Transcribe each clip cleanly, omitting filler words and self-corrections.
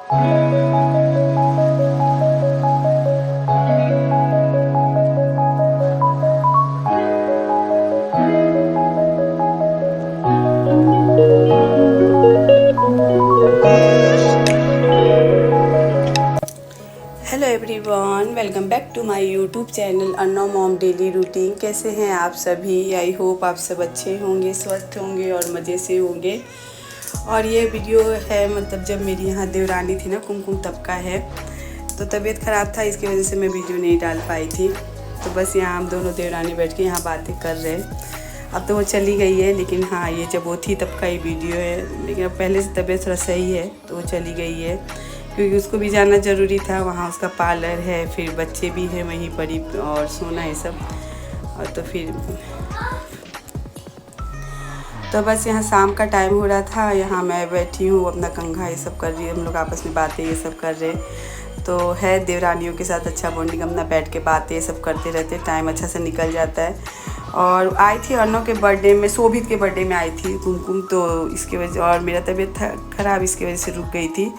Hello everyone, welcome back to my YouTube channel Anno mom daily routine. कैसे हैं आप सभी? आई होप आप सब अच्छे होंगे, स्वस्थ होंगे और मज़े से होंगे। और ये वीडियो है मतलब जब मेरी यहाँ देवरानी थी ना, कुमकुम तब का है। तो तबीयत ख़राब था, इसकी वजह से मैं वीडियो नहीं डाल पाई थी। तो बस यहाँ हम दोनों देवरानी बैठ के यहाँ बातें कर रहे हैं। अब तो वो चली गई है, लेकिन हाँ ये जब वो थी तब का ही वीडियो है। लेकिन अब पहले से तबीयत थोड़ा सही है तो वो चली गई है, क्योंकि उसको भी जाना ज़रूरी था। वहाँ उसका पार्लर है, फिर बच्चे भी हैं वहीं पर ही, और सोना है सब। और तो फिर तो बस यहाँ शाम का टाइम हो रहा था, यहाँ मैं बैठी हूँ अपना कंघा ये सब कर रही है। हम लोग आपस में बातें ये सब कर रहे हैं। तो है देवरानियों के साथ अच्छा बॉन्डिंग, अपना बैठ के बातें ये सब करते रहते, टाइम अच्छा से निकल जाता है। और आई थी अर्नव के बर्थडे में, शोभित के बर्थडे में आई थी कुमकुम, तो इसकी वजह, और मेरा तबीयत ख़राब इसकी वजह से रुक गई थी।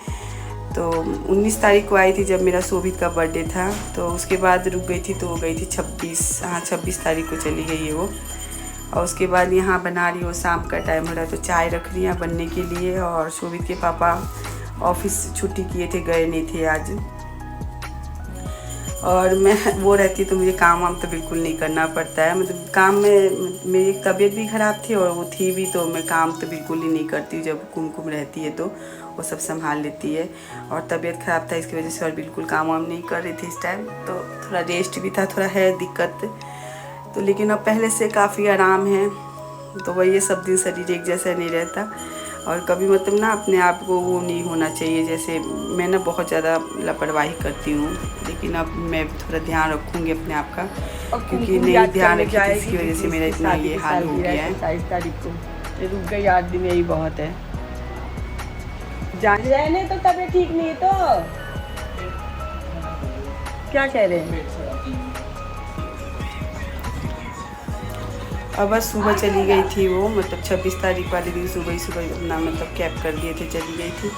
तो 19 तारीख को आई थी जब मेरा शोभित का बर्थडे था। तो उसके बाद रुक गई थी, तो वो गई थी 26 तारीख को चली गई है वो। और उसके बाद यहाँ बना रही हो, शाम का टाइम हो रहा है तो चाय रख रही है बनने के लिए। और शोभित के पापा ऑफिस छुट्टी किए थे, गए नहीं थे आज। और मैं वो रहती तो मुझे काम वाम तो बिल्कुल नहीं करना पड़ता है। मतलब काम में मेरी तबीयत भी ख़राब थी और वो थी भी, तो मैं काम तो बिल्कुल ही नहीं करती। जब कुमकुम रहती है तो वो सब संभाल लेती है। और तबीयत ख़राब था इसकी वजह से और बिल्कुल काम वाम नहीं कर रही थी इस टाइम। तो थोड़ा रेस्ट भी था, थोड़ा है दिक्कत तो, लेकिन अब पहले से काफ़ी आराम है। तो वही ये सब दिन शरीर एक जैसा नहीं रहता। और कभी मतलब ना अपने आप को वो नहीं होना चाहिए, जैसे मैं ना बहुत ज़्यादा लापरवाही करती हूँ। लेकिन अब मैं थोड़ा ध्यान रखूँगी अपने आप का, क्योंकि नहीं ध्यान रखी थी इसकी वजह से मेरा इतना ये हाल हो गया है। 27 तारीख को रुक गई, 8 दिन यही बहुत है। जाने रहने तो तबीयत ठीक नहीं है तो क्या कह रहे हैं? अब बस सुबह चली गई थी वो, मतलब 26 तारीख वाले दिन सुबह ही सुबह अपना मतलब कैब कर दिए थे, चली गई थी।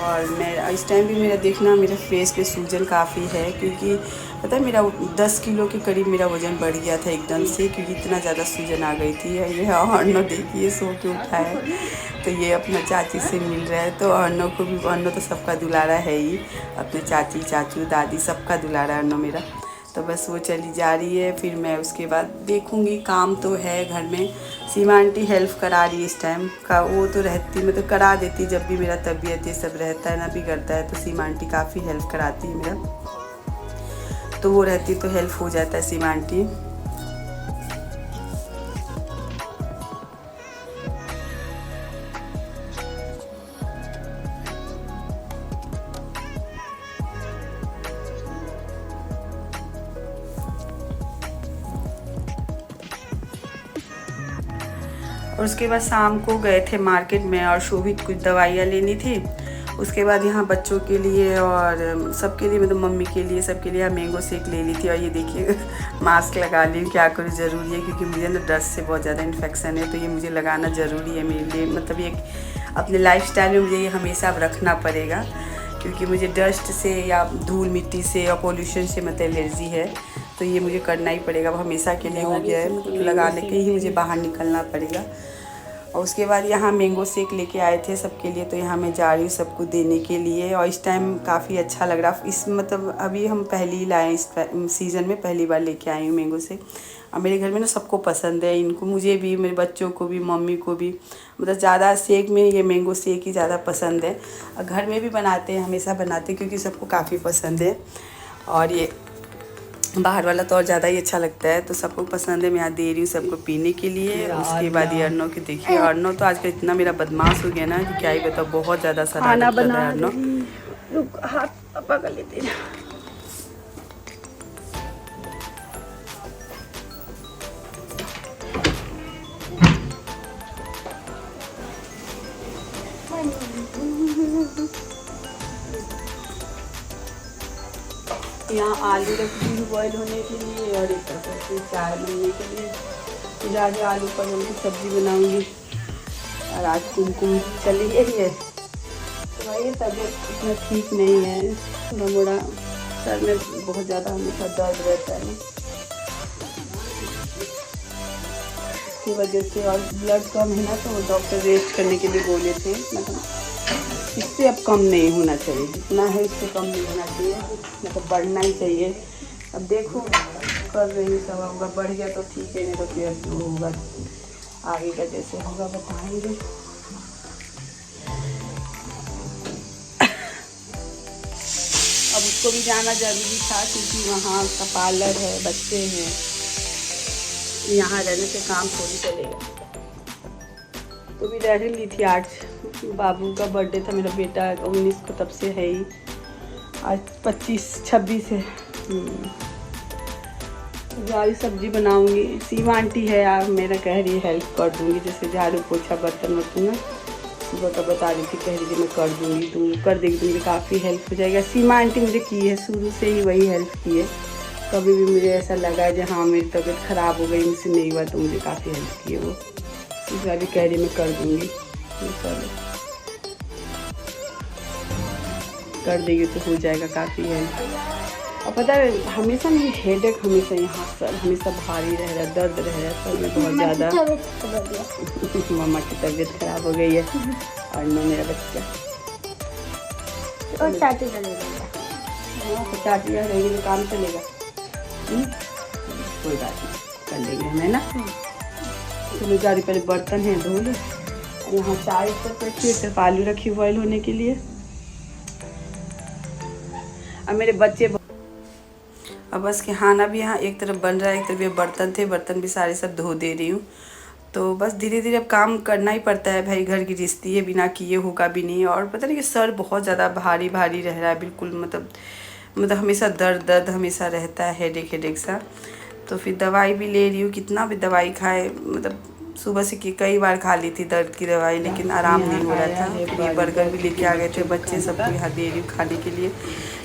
और मैं इस टाइम भी मेरा देखना, मेरे फेस पे सूजन काफ़ी है, क्योंकि पता है मेरा 10 किलो के करीब मेरा वज़न बढ़ गया था एकदम से, क्योंकि इतना ज़्यादा सूजन आ गई थी। ये अर्नव देखिए सो के उठा है, तो ये अपना चाची से मिल रहा है। तो अर्नव को भी, अर्नव तो सबका दुलारा है ही, अपने चाची चाचू दादी सबका दुलारा अर्नव मेरा। तो बस वो चली जा रही है, फिर मैं उसके बाद देखूँगी। काम तो है घर में, सीमा आंटी हेल्प करा रही है इस टाइम का। वो तो रहती, मतलब करा देती जब भी मेरा तबीयत ये सब रहता है ना, बिगड़ता है, तो सीमा आंटी काफ़ी हेल्प कराती है मेरा। तो वो रहती तो हेल्प हो जाता है सीमा आंटी। और उसके बाद शाम को गए थे मार्केट में, और शोभित कुछ दवाइयाँ लेनी थी। उसके बाद यहाँ बच्चों के लिए और सबके लिए, मतलब मम्मी के लिए, सबके लिए मैंगो शेक ले ली थी। और ये देखिए मास्क लगा ली, क्या करूँ, ज़रूरी है, क्योंकि मुझे ना डस्ट से बहुत ज़्यादा इन्फेक्शन है, तो ये मुझे लगाना ज़रूरी है मेरे लिए। मतलब ये अपने लाइफस्टाइल में मुझे ये हमेशा अब रखना पड़ेगा, क्योंकि मुझे डस्ट से या धूल मिट्टी से या पोल्यूशन से मतलब एलर्जी है, तो ये मुझे करना ही पड़ेगा। अब हमेशा के लिए हो गया है, मतलब लगाने के ही मुझे बाहर निकलना पड़ेगा। और उसके बाद यहाँ मैंगो शेक लेके आए थे सबके लिए, तो यहाँ मैं जा रही हूँ सबको देने के लिए। और इस टाइम काफ़ी अच्छा लग रहा, इस मतलब अभी हम पहली ही लाए, इस सीज़न में पहली बार लेके आई हूँ मैंगो शेक। और मेरे घर में ना सबको पसंद है, इनको, मुझे भी, मेरे बच्चों को भी, मम्मी को भी। मतलब ज़्यादा शेक में ये मैंगो शेक ही ज़्यादा पसंद है। और घर में भी बनाते हैं, हमेशा बनाते हैं, क्योंकि सबको काफ़ी पसंद है। और ये बाहर वाला तो और ज़्यादा ही अच्छा लगता है, तो सबको पसंद है। मैं यहाँ दे रही हूँ सबको पीने के लिए। उसके बाद ये अर्नव की देखिए, अर्नव तो आजकल इतना मेरा बदमाश हो गया ना कि क्या ही बताओ, बहुत ज़्यादा शरारत कर रहा है अर्नव। हाथ पकड़ लेते हैं। यहाँ आलू रखी हूँ बॉयल होने के लिए, और एक तरफ से चाय बनने के लिए। फिर आज आलू परवल की सब्ज़ी बनाऊँगी। और आज कुमकुम चली गई है, भाई तबीयत इतना ठीक नहीं है, थोड़ा मोड़ा सर में बहुत ज़्यादा हमेशा दर्द रहता है ना, इसकी वजह से। और ब्लड कम है ना, तो डॉक्टर रेस्ट करने के लिए बोले थे, मतलब इससे अब कम नहीं होना चाहिए, जितना है इससे कम नहीं होना चाहिए, मतलब बढ़ना ही चाहिए। अब देखो कर रही सब, होगा बढ़ गया तो ठीक है, नहीं तो फिर जो होगा आगे का जैसे होगा बताएंगे। अब उसको भी जाना ज़रूरी था, क्योंकि वहाँ उसका पार्लर है, बच्चे हैं, यहाँ रहने से काम थोड़ी चलेगा। तो भी रह ली थी। आज बाबू का बर्थडे था, मेरा बेटा 19 को, तब से है ही, आज 25-26 है। सारी सब्जी बनाऊंगी। सीमा आंटी है यार, मेरा कह रही है हेल्प कर दूंगी, जैसे झाड़ू पोछा बर्तन वर्तन ना, सुबह का बता रही थी, कह रही थी मैं कर दूंगी, तुम कर देगी, तुमसे काफ़ी हेल्प हो जाएगा। सीमा आंटी मुझे की है, शुरू से ही वही हेल्प की है। कभी भी मुझे ऐसा लगा है हाँ मेरी तबीयत ख़राब हो गई, मुझसे नहीं हुआ, तो मुझे काफ़ी हेल्प की है वो। इस बार भी कह रही मैं कर दूँगी, कर देगी तो हो जाएगा काफ़ी हेल्प। और पता है हमेशा मेरी हेडेक हमेशा यहाँ सर हमेशा भारी रह रहा है, दर्द रह रहा है सर में बहुत ज़्यादा। मम्मा की तबीयत खराब हो गई है और मैं मेरा बच्चा और चाटी लगेगा। हाँ तो चाटियाँ रहेगी तो काम चलेगा। कोई बात नहीं, कर लेंगे हमें ना। चलो जा रही, पहले बर्तन है धो लो। और यहाँ चाय पर रखी है, सिर्फ आलू रखी बॉयल होने के लिए। और मेरे बच्चे अब बस के खाना भी यहाँ एक तरफ बन रहा है, एक तरफ ये बर्तन थे, बर्तन भी सारे सब धो दे रही हूँ। तो बस धीरे धीरे अब काम करना ही पड़ता है भाई, घर की रिश्ती है, बिना किए होगा भी नहीं। और पता नहीं कि सर बहुत ज़्यादा भारी भारी रह रहा है, बिल्कुल मतलब हमेशा दर्द हमेशा रहता है, हेडेक सा। तो फिर दवाई भी ले रही हूँ, कितना भी दवाई खाए, मतलब सुबह से कई बार खा ली थी दर्द की दवाई, लेकिन आराम नहीं हो रहा था। फिर ये बर्गर भी लेके आ गए थे बच्चे, सबको यहाँ दे रही हूँ खाने के लिए,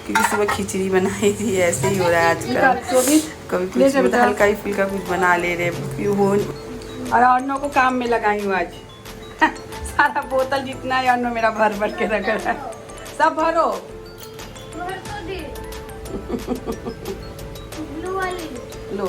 क्योंकि सुबह खिचड़ी बनाई थी। ऐसे ही हो रहा है आजकल, कभी कुछ मतलब हल्का ही फुल्का कुछ बना ले रहे हो। और अन्नों को काम में लगाई हूँ आज। सारा बोतल जितना है अन्नों मेरा भर भर के रख रहा है, सब भरो। लो